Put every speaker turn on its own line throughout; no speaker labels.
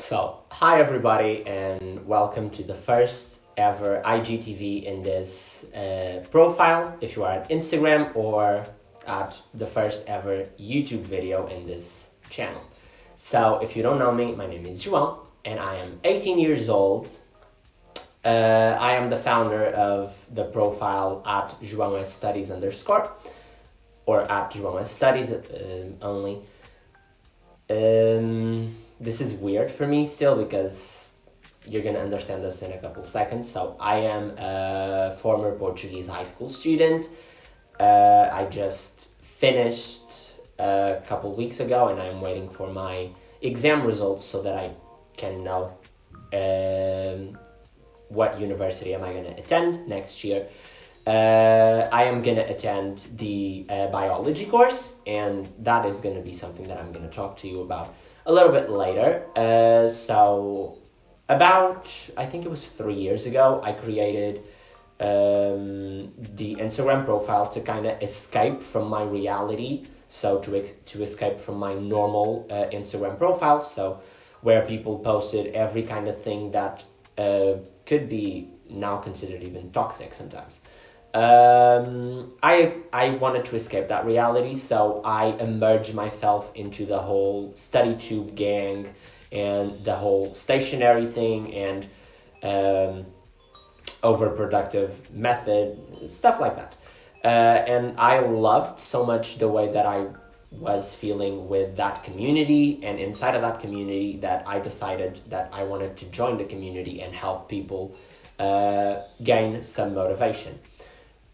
Hi everybody, and welcome to the first ever IGTV in this profile, if you are at Instagram, or at the first ever YouTube video in this channel. So, if you don't know me, my name is João, and I am 18 years old. I am the founder of the profile at João S Studies _ or at João S Studies only. This is weird for me still because you're gonna understand this in a couple seconds. So I am a former Portuguese high school student. I just finished a couple weeks ago, and I'm waiting for my exam results so that I can know what university am I gonna attend next year. I am gonna attend the biology course, and that is gonna be something that I'm gonna talk to you about a little bit later. So about, I think it was 3 years ago, I created the Instagram profile to kind of escape from my reality. So to escape from my normal Instagram profile. So where people posted every kind of thing that could be now considered even toxic sometimes. I wanted to escape that reality, so I immersed myself into the whole study tube gang and the whole stationery thing and overproductive method, stuff like that. And I loved so much the way that I was feeling with that community, and inside of that community that I decided that I wanted to join the community and help people gain some motivation.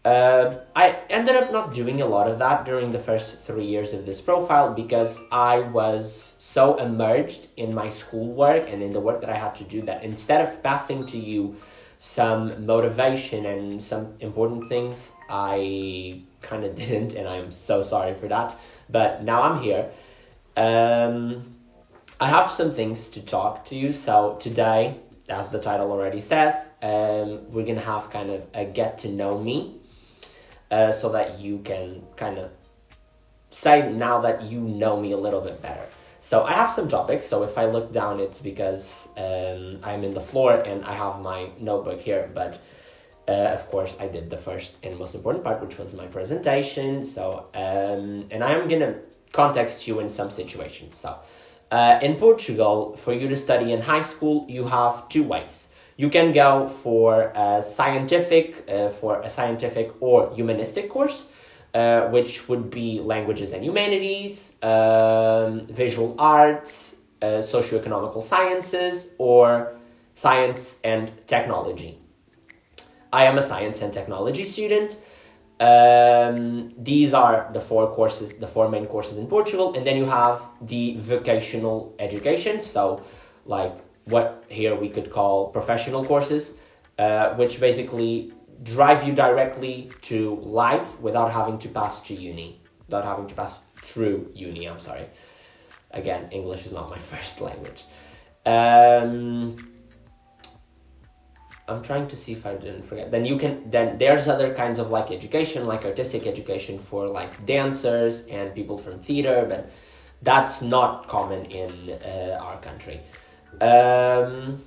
I ended up not doing a lot of that during the first 3 years of this profile because I was so immersed in my schoolwork and in the work that I had to do that instead of passing to you some motivation and some important things, I kind of didn't, and I'm so sorry for that. But now I'm here. I have some things to talk to you. So today, as the title already says, we're gonna have kind of a get to know me. So that you can kind of say now that you know me a little bit better. So I have some topics, so if I look down, it's because I'm in the floor and I have my notebook here, but of course I did the first and most important part, which was my presentation. So, and I am gonna context you in some situations. So, in Portugal, for you to study in high school, you have two ways. You can go for a scientific or humanistic course, which would be languages and humanities, visual arts, socioeconomical sciences, or science and technology. I am a science and technology student. These are the four main courses in Portugal, and then you have the vocational education, so like what here we could call professional courses, which basically drive you directly to life without having to pass through uni, I'm sorry. Again, English is not my first language. I'm trying to see if I didn't forget. Then there's other kinds of like education, like artistic education for like dancers and people from theater, but that's not common in our country. I'm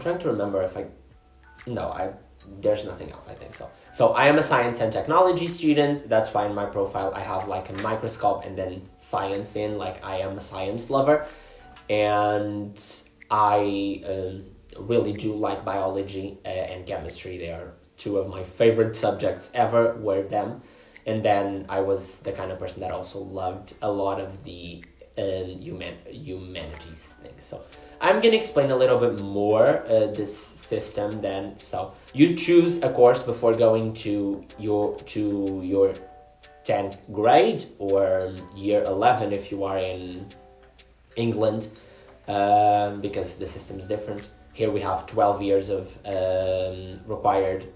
trying to remember if there's nothing else, I think so. So I am a science and technology student. That's why in my profile I have like a microscope and then science in, like I am a science lover. And I really do like biology and chemistry. They are two of my favorite subjects ever, were them. And then I was the kind of person that also loved a lot of the humanities things. So I'm going to explain a little bit more this system then. So you choose a course before going to your 10th grade or year 11 if you are in England, because the system is different. Here we have 12 years of required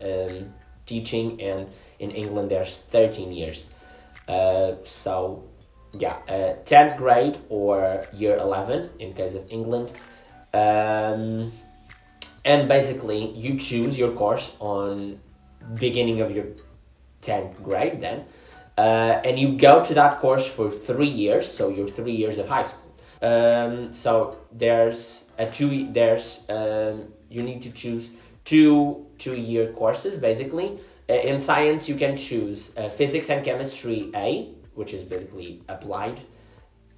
teaching, and in England there's 13 years. So yeah, 10th grade or year 11 in case of England. And basically you choose your course on beginning of your 10th grade then, and you go to that course for 3 years, so your 3 years of high school. So there's you need to choose two-year courses basically. In science, you can choose physics and chemistry A, which is basically applied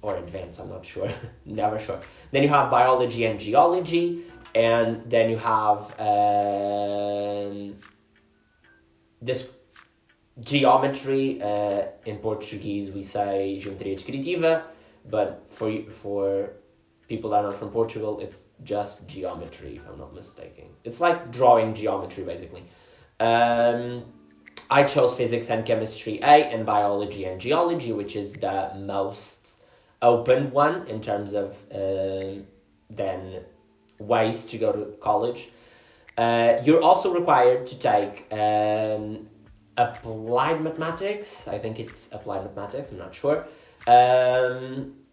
or advanced, I'm not sure, never sure. Then you have biology and geology, and then you have this geometry. In Portuguese, we say geometria descritiva, but for people that are not from Portugal, it's just geometry, if I'm not mistaken. It's like drawing geometry, basically. I chose physics and chemistry A and biology and geology, which is the most open one in terms of then ways to go to college. You're also required to take applied mathematics. I think it's applied mathematics, I'm not sure.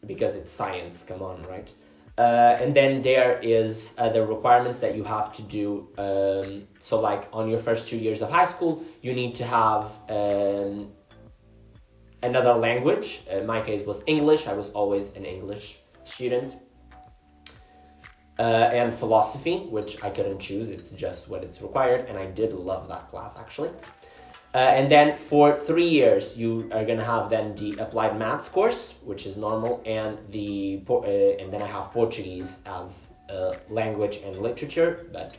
Because it's science, come on, right? And then there is the requirements that you have to do. So like on your first 2 years of high school, you need to have another language. In my case was English. I was always an English student. And philosophy, which I couldn't choose. It's just what it's required. And I did love that class, actually. And then for 3 years, you are gonna have then the applied maths course, which is normal, and and then I have Portuguese as language and literature. But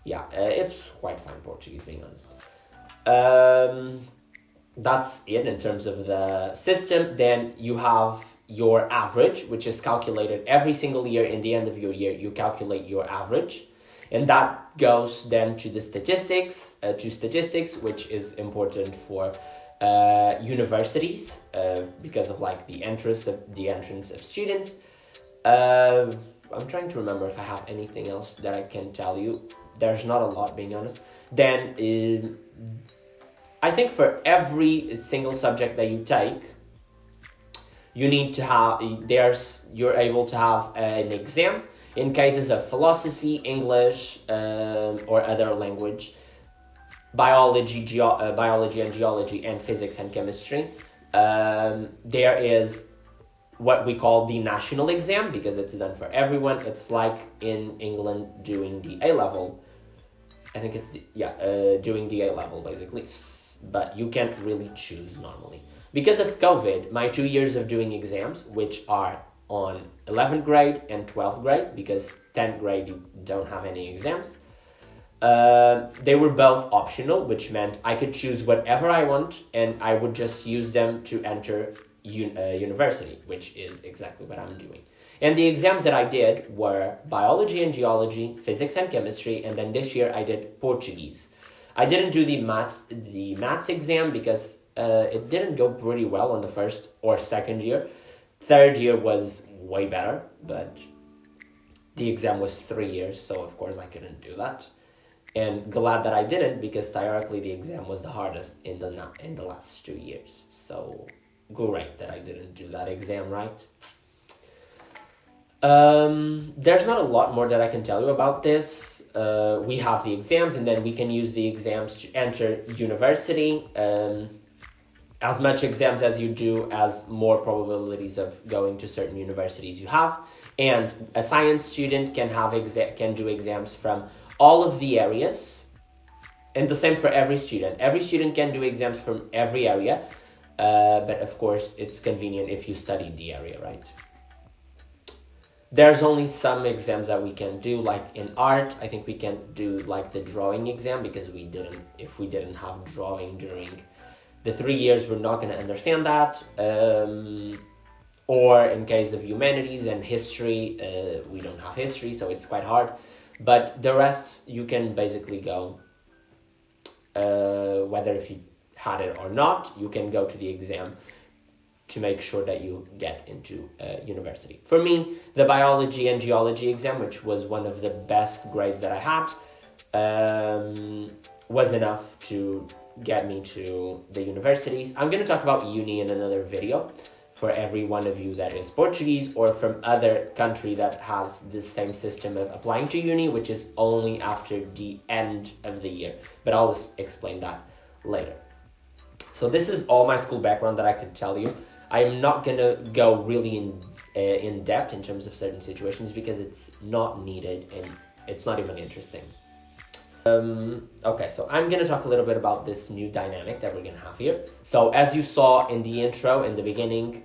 yeah, it's quite fine, Portuguese, being honest. That's it in terms of the system. Then you have your average, which is calculated every single year. In the end of your year, you calculate your average. And that goes then to the statistics, which is important for universities because of like the entrance of students. I'm trying to remember if I have anything else that I can tell you. There's not a lot, being honest. Then I think for every single subject that you take, you need to have you're able to have an exam. In cases of philosophy, English, or other language, biology and geology, and physics and chemistry, there is what we call the national exam, because it's done for everyone. It's like in England doing the A-level. I think it's doing the A-level, basically. But you can't really choose normally. Because of COVID, my 2 years of doing exams, which are on 11th grade and 12th grade, because 10th grade you don't have any exams. They were both optional, which meant I could choose whatever I want, and I would just use them to enter university, which is exactly what I'm doing. And the exams that I did were biology and geology, physics and chemistry, and then this year I did Portuguese. I didn't do the maths exam because it didn't go pretty well on the first or second year. Third year was way better, but the exam was 3 years, so of course I couldn't do that. And glad that I didn't, because theoretically the exam was the hardest in the last 2 years. So great that I didn't do that exam, right? There's not a lot more that I can tell you about this. We have the exams, and then we can use the exams to enter university. As much exams as you do, as more probabilities of going to certain universities you have. And a science student can do exams from all of the areas, and the same for every student. Every student can do exams from every area, but of course it's convenient if you studied the area, right? There's only some exams that we can do, like in art. I think we can do like the drawing exam, because if we didn't have drawing during the 3 years, we're not going to understand that. Or in case of humanities and history, we don't have history, so it's quite hard. But the rest, you can basically go, whether if you had it or not, you can go to the exam to make sure that you get into university. For me, the biology and geology exam, which was one of the best grades that I had, was enough to get me to the universities. I'm going to talk about uni in another video for every one of you that is Portuguese or from other country that has the same system of applying to uni, which is only after the end of the year. But I'll explain that later. So this is all my school background that I can tell you. I'm not going to go really in depth in terms of certain situations because it's not needed and it's not even interesting. Okay, so I'm gonna talk a little bit about this new dynamic that we're gonna have here. So as you saw in the intro, in the beginning,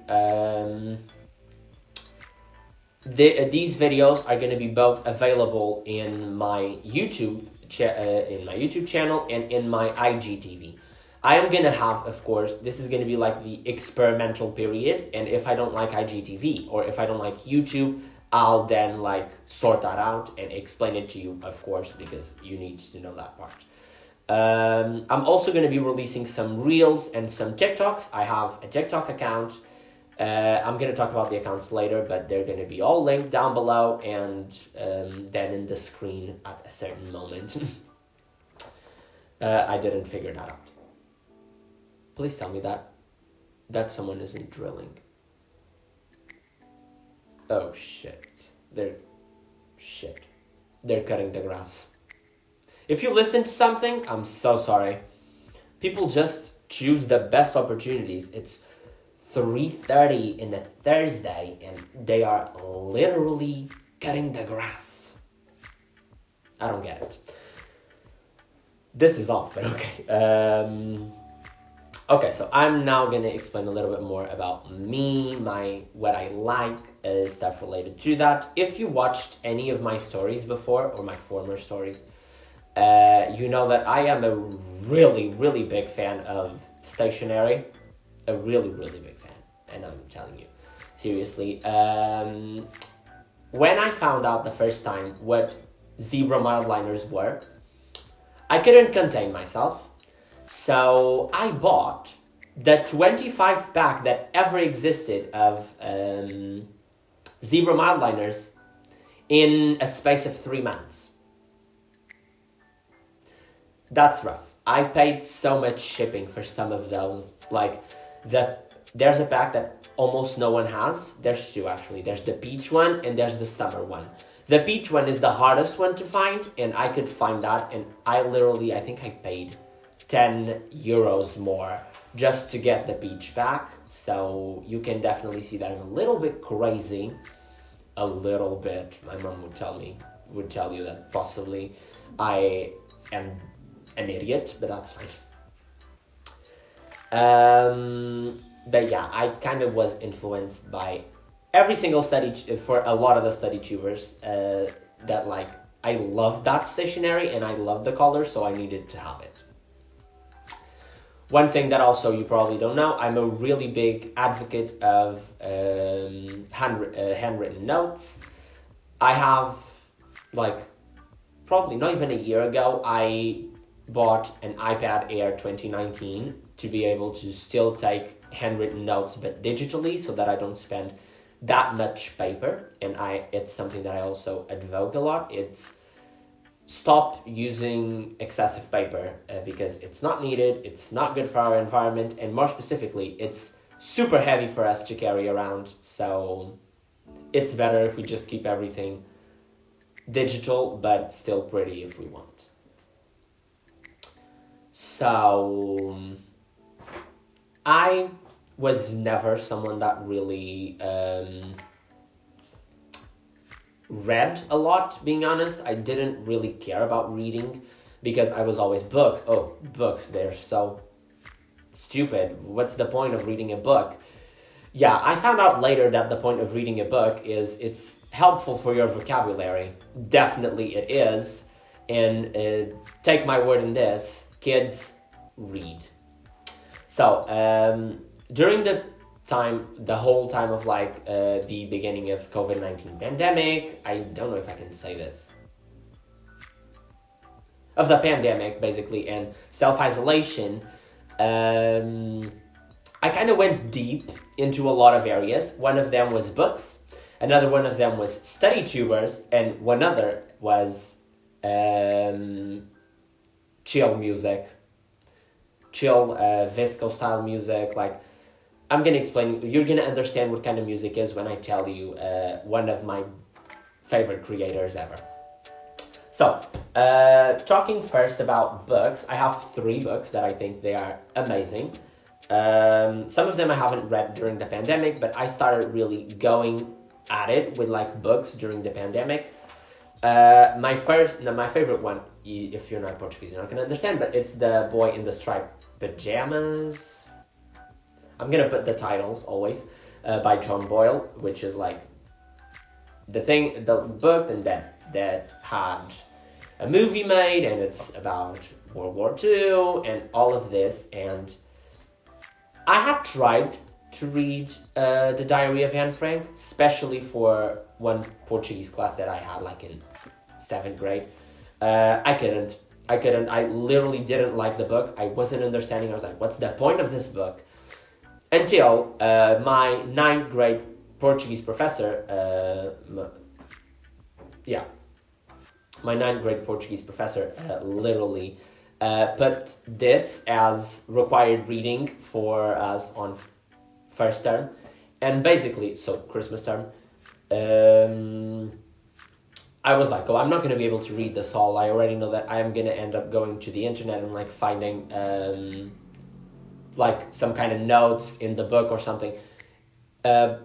these videos are gonna be both available in my YouTube channel and in my IGTV. I am gonna have, of course, this is gonna be like the experimental period, and if I don't like IGTV or if I don't like YouTube, I'll then like sort that out and explain it to you, of course, because you need to know that part. I'm also going to be releasing some Reels and some TikToks. I have a TikTok account. I'm going to talk about the accounts later, but they're going to be all linked down below and then in the screen at a certain moment. I didn't figure that out. Please tell me that someone isn't drilling. Oh shit. They're cutting the grass. If you listen to something, I'm so sorry. People just choose the best opportunities. It's 3:30 in a Thursday and they are literally cutting the grass. I don't get it. This is off, but okay. Okay, so I'm now gonna explain a little bit more about me, what I like, stuff related to that. If you watched any of my stories before, or my former stories, you know that I am a really, really big fan of stationery. A really, really big fan, and I'm telling you, seriously. When I found out the first time what zebra mild liners were, I couldn't contain myself. So I bought the 25 pack that ever existed of zebra mild liners in a space of 3 months. That's rough. I paid so much shipping for some of those. Like, there's a pack that almost no one has. There's two actually. There's the peach one and there's the summer one. The peach one is the hardest one to find, and I could find that, and I think I paid 10 euros more just to get the peach pack. So you can definitely see that I'm a little bit crazy. A little bit. My mom would tell you that possibly I am an idiot, but that's fine. But yeah, I kind of was influenced by every single study for a lot of the study tubers that like, I love that stationery and I love the color, so I needed to have it. One thing that also you probably don't know, I'm a really big advocate of handwritten notes. I have, like, probably not even a year ago, I bought an iPad Air 2019 to be able to still take handwritten notes, but digitally, so that I don't spend that much paper. And it's something that I also advocate a lot. It's stop using excessive paper because it's not needed, it's not good for our environment, and more specifically, it's super heavy for us to carry around, so it's better if we just keep everything digital, but still pretty if we want. So, I was never someone that really read a lot, being honest. I didn't really care about reading because I was always books. Oh, books, they're so stupid. What's the point of reading a book? Yeah, I found out later that the point of reading a book is it's helpful for your vocabulary. Definitely it is. And take my word in this, kids, read. So, during the whole time of like the beginning of COVID-19 pandemic, I don't know if I can say this, of the pandemic basically, and self-isolation, I kind of went deep into a lot of areas. One of them was books, another one of them was study tubers, and one other was chill music, visco style music. Like, I'm going to explain, you're going to understand what kind of music is when I tell you one of my favorite creators ever. So, talking first about books, I have 3 books that I think they are amazing. Some of them I haven't read during the pandemic, but I started really going at it with like books during the pandemic. My favorite one, if you're not Portuguese, you're not gonna understand, but it's The Boy in the Striped Pajamas. I'm gonna put the titles always, by John Boyle, which is like the book, and that had a movie made, and it's about World War II and all of this. And I had tried to read The Diary of Anne Frank, especially for one Portuguese class that I had like in 7th grade. I couldn't. I literally didn't like the book. I wasn't understanding. I was like, what's the point of this book? Until my 9th grade Portuguese professor, my 9th grade Portuguese professor literally put this as required reading for us on first term, and basically, so Christmas term, I was like, oh, I'm not going to be able to read this all. I already know that I am going to end up going to the internet and like finding like some kind of notes in the book or something. I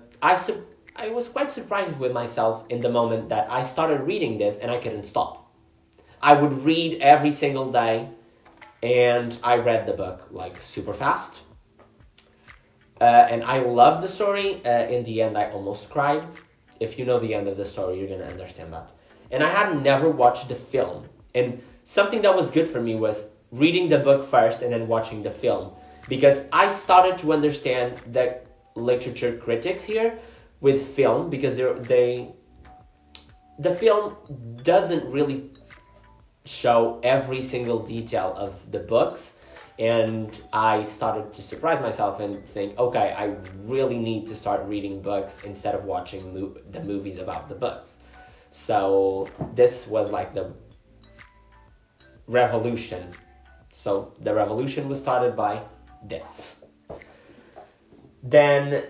was quite surprised with myself in the moment that I started reading this and I couldn't stop. I would read every single day, and I read the book like super fast. And I loved the story. In the end, I almost cried. If you know the end of the story, you're going to understand that. And I had never watched the film. And something that was good for me was reading the book first and then watching the film. Because I started to understand the literature critics here with film, because the film doesn't really show every single detail of the books. And I started to surprise myself and think, okay, I really need to start reading books instead of watching the movies about the books. So this was like the revolution. So the revolution was started by this. Then,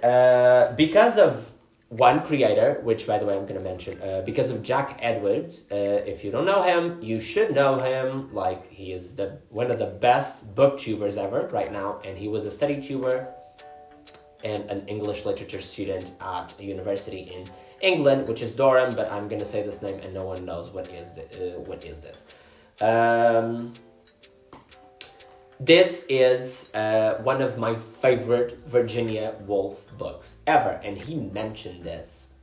because of one creator, which by the way I'm going to mention, because of Jack Edwards, if you don't know him, you should know him. Like, he is one of the best booktubers ever right now, and he was a study tuber and an English literature student at a university in England, which is Durham, but I'm going to say this name and no one knows what is this. This is one of my favorite Virginia Woolf books ever, and he mentioned this.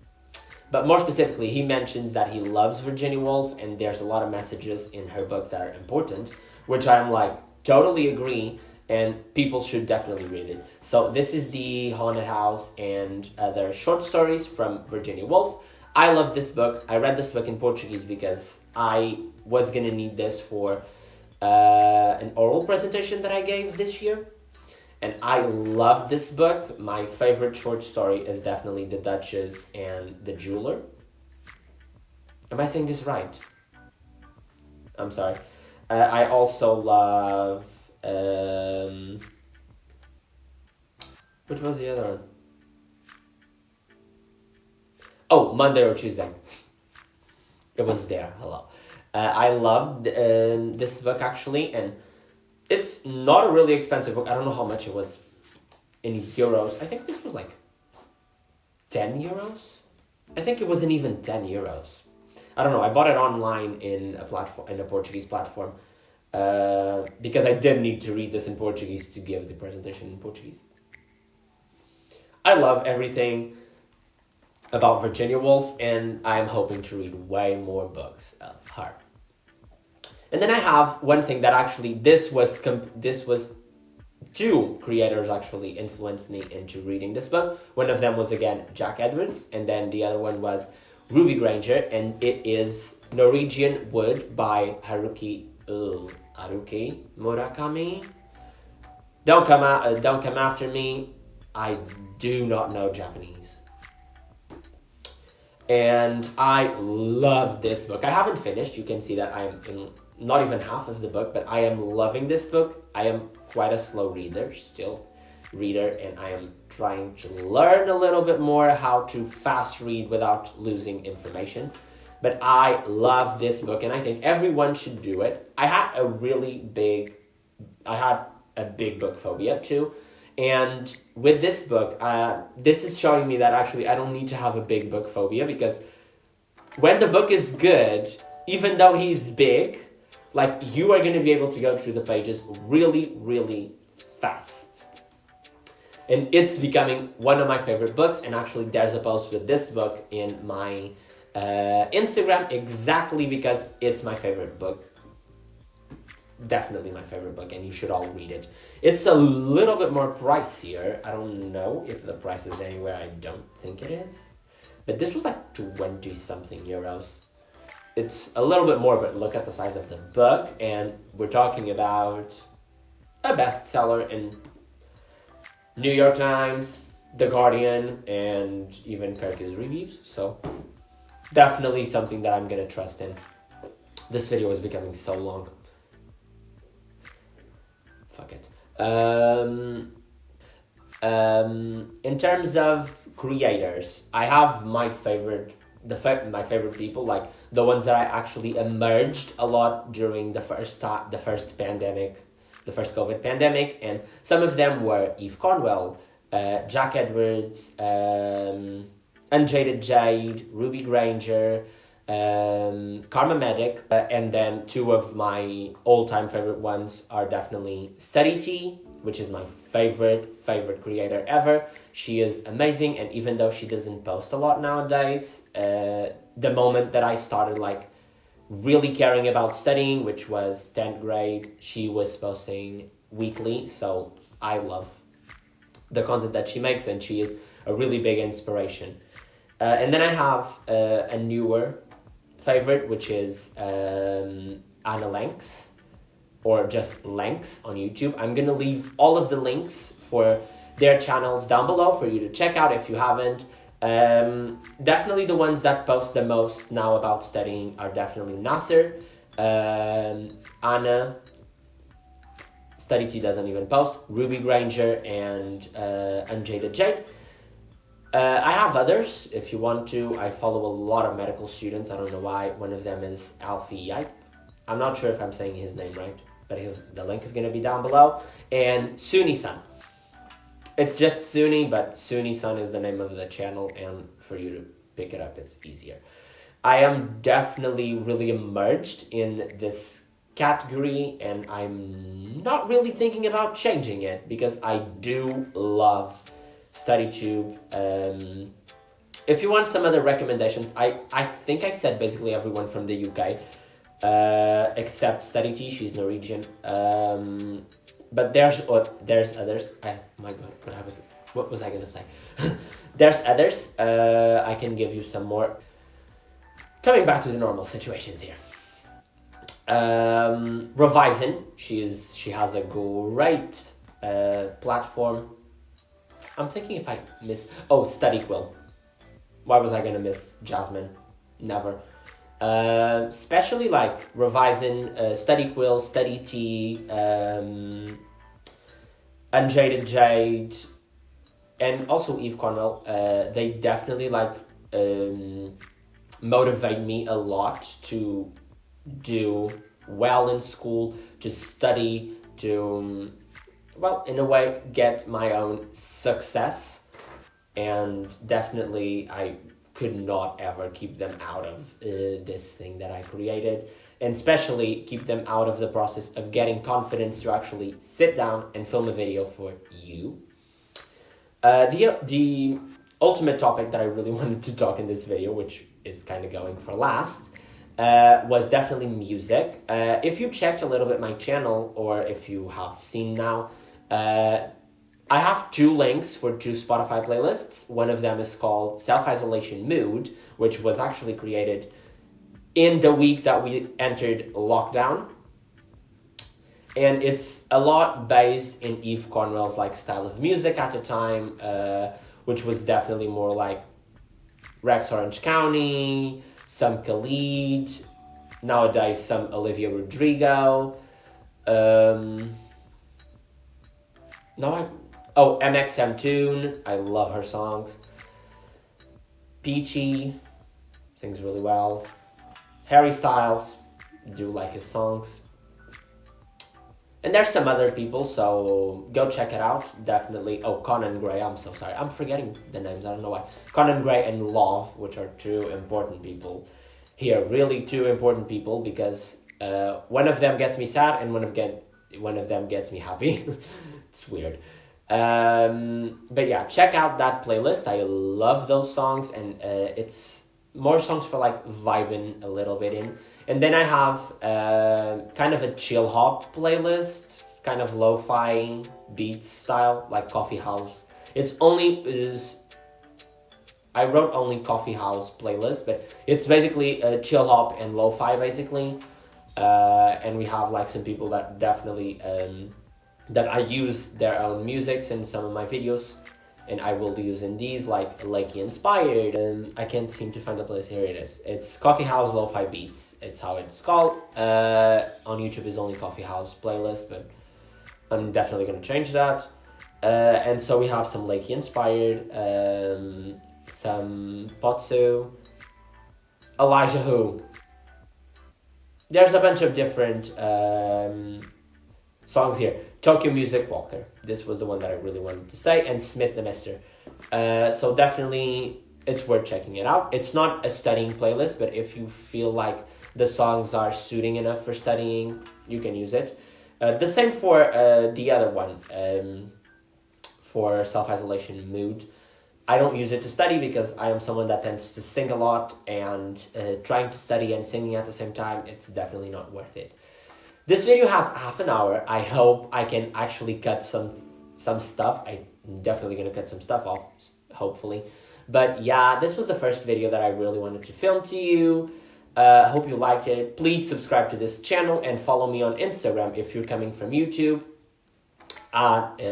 But more specifically, he mentions that he loves Virginia Woolf, and there's a lot of messages in her books that are important, which I'm like, totally agree, and people should definitely read it. So this is The Haunted House and other short stories from Virginia Woolf. I love this book. I read this book in Portuguese because I was going to need this for an oral presentation that I gave this year, and I love this book. My favorite short story is definitely The Duchess and the Jeweler. Am I saying this right? I'm sorry. I also love which was the other one? Oh, Monday or Tuesday. It was there. Hello. I loved this book actually, and it's not a really expensive book. I don't know how much it was in euros. I think this was like 10 euros. I think it wasn't even 10 euros. I don't know. I bought it online in a Portuguese platform, because I did need to read this in Portuguese to give the presentation in Portuguese. I love everything about Virginia Woolf, and I'm hoping to read way more books of her. And then I have one thing that actually this was two creators actually influenced me into reading this book. One of them was again Jack Edwards, and then the other one was Ruby Granger, and it is Norwegian Wood by Haruki Murakami. Don't come after me. I do not know Japanese. And I love this book. I haven't finished. You can see that I'm in not even half of the book, but I am loving this book. I am quite a slow reader, and I am trying to learn a little bit more how to fast read without losing information. But I love this book, and I think everyone should do it. I had a big book phobia too, And with this book, this is showing me that actually I don't need to have a big book phobia, because when the book is good, even though he's big, like, you are going to be able to go through the pages really, really fast. And it's becoming one of my favorite books. And actually, there's a post with this book in my Instagram, exactly because it's my favorite book. Definitely my favorite book, and you should all read it. It's a little bit more pricier. I don't know if the price is anywhere. I don't think it is. But this was like 20 something euros. It's a little bit more, but look at the size of the book. And we're talking about a bestseller in New York Times, The Guardian, and even Kirk's reviews. So definitely something that I'm going to trust in. This video is becoming so long. Fuck it. In terms of creators, I have my favorite, my favorite people, like the ones that I actually emerged a lot during the first pandemic, the first COVID pandemic, and some of them were Eve Cornwell, Jack Edwards, Unjaded Jade, Ruby Granger, Karma Medic, and then two of my all-time favorite ones are definitely Study T, which is my favorite creator ever. She is amazing, and even though she doesn't post a lot nowadays, the moment that I started like really caring about studying, which was 10th grade, she was posting weekly, so I love the content that she makes, and she is a really big inspiration. And then I have a newer favorite, which is Anna Lanks, or just Lanks on YouTube. I'm gonna leave all of the links for their channels down below for you to check out if you haven't. Definitely the ones that post the most now about studying are definitely Nasser, Anna, Study T doesn't even post, Ruby Granger, and Unjaded Jade. I have others if you want to. I follow a lot of medical students. I don't know why. One of them is Alfie. I'm not sure if I'm saying his name right, but the link is going to be down below. And Suni-san. It's just Suni, but Suni-san is the name of the channel, and for you to pick it up, it's easier. I am definitely really immersed in this category, and I'm not really thinking about changing it, because I do love StudyTube. If you want some other recommendations, I think I said basically everyone from the UK, except Study T, she's Norwegian. But there's others. My God, what was I gonna say? There's others. I can give you some more. Coming back to the normal situations here. Revising. She has a great platform. I'm thinking if I miss... Oh, Study Quill. Why was I going to miss Jasmine? Never. Especially like Revising, Study Quill, Study T, Unjaded Jade, and also Eve Cornwell. They definitely like motivate me a lot to do well in school, to study, to... well, in a way, get my own success. And definitely, I could not ever keep them out of this thing that I created. And especially keep them out of the process of getting confidence to actually sit down and film a video for you. The ultimate topic that I really wanted to talk in this video, which is kind of going for last, was definitely music. If you checked a little bit my channel, or if you have seen now, I have two links for two Spotify playlists. One of them is called Self-Isolation Mood, which was actually created in the week that we entered lockdown. And it's a lot based in Eve Cornwell's like style of music at the time, which was definitely more like Rex Orange County, some Khalid, nowadays some Olivia Rodrigo, MXM Tune, I love her songs. Peachy, sings really well. Harry Styles, do like his songs. And there's some other people, so go check it out. Definitely. Oh, Conan Gray. I'm so sorry. I'm forgetting the names. I don't know why. Conan Gray and Love, which are two important people here. Really, two important people because one of them gets me sad and one of them gets me happy. It's weird. But yeah, check out that playlist. I love those songs, and it's more songs for like vibing a little bit in. And then I have kind of a chill hop playlist, kind of lo-fi beats style, like coffee house. I wrote only coffee house playlist, but it's basically a chill hop and lo-fi basically. And we have like some people that definitely that I use their own musics in some of my videos, and I will be using these like Lakey inspired. And I can't seem to find the place. Here it is. It's Coffee House Lo-Fi Beats. It's how it's called. On YouTube is only Coffee House playlist, but I'm definitely gonna change that. And so we have some Lakey inspired, some Potsu, Elijah Who. There's a bunch of different songs here. Tokyo Music Walker. This was the one that I really wanted to say. And Smith the Mister. So definitely it's worth checking it out. It's not a studying playlist, but if you feel like the songs are suiting enough for studying, you can use it. The same for the other one, for self-isolation mood. I don't use it to study because I am someone that tends to sing a lot, and trying to study and singing at the same time, it's definitely not worth it. This video has half an hour. I hope I can actually cut some stuff. I'm definitely going to cut some stuff off, hopefully. But yeah, this was the first video that I really wanted to film to you. Hope you liked it. Please subscribe to this channel and follow me on Instagram if you're coming from YouTube,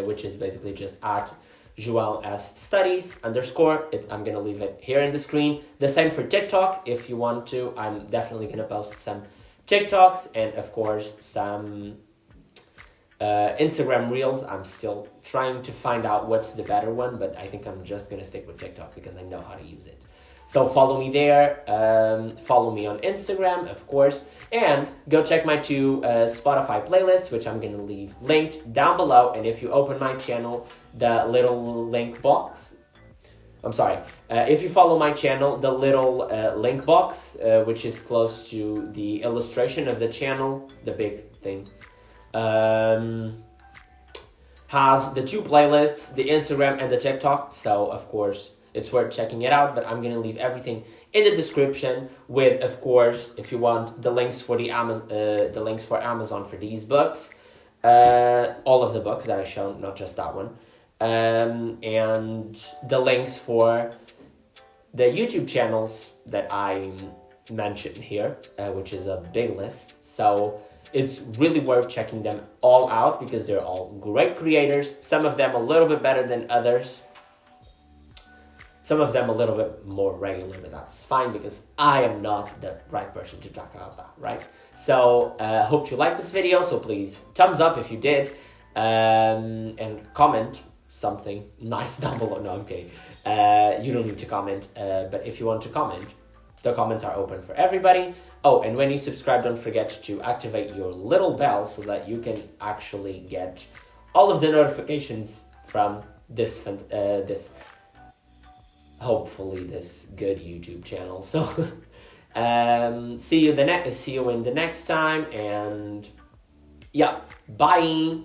which is basically just at João S Studies _ I'm gonna leave it here in the screen. The same for TikTok if you want to. I'm definitely gonna post some TikToks and of course some Instagram Reels. I'm still trying to find out what's the better one, but I think I'm just gonna stick with TikTok because I know how to use it. So follow me there, follow me on Instagram, of course, and go check my two Spotify playlists, which I'm going to leave linked down below. And if you open my channel, the little link box, if you follow my channel, the little link box, which is close to the illustration of the channel, the big thing, has the two playlists, the Instagram and the TikTok. So, of course, it's worth checking it out, but I'm going to leave everything in the description with, of course, if you want, the links for the links for Amazon for these books, all of the books that I shown, not just that one, and the links for the YouTube channels that I mentioned here, which is a big list. So it's really worth checking them all out because they're all great creators. Some of them a little bit better than others. Some of them a little bit more regular, but that's fine because I am not the right person to talk about that, right? So, hope you liked this video, so please thumbs up if you did, and comment something nice down below. No, I'm kidding. You don't need to comment, but if you want to comment, the comments are open for everybody. Oh, and when you subscribe, don't forget to activate your little bell so that you can actually get all of the notifications from this hopefully this good YouTube channel. So see you in the next time, and yeah, bye.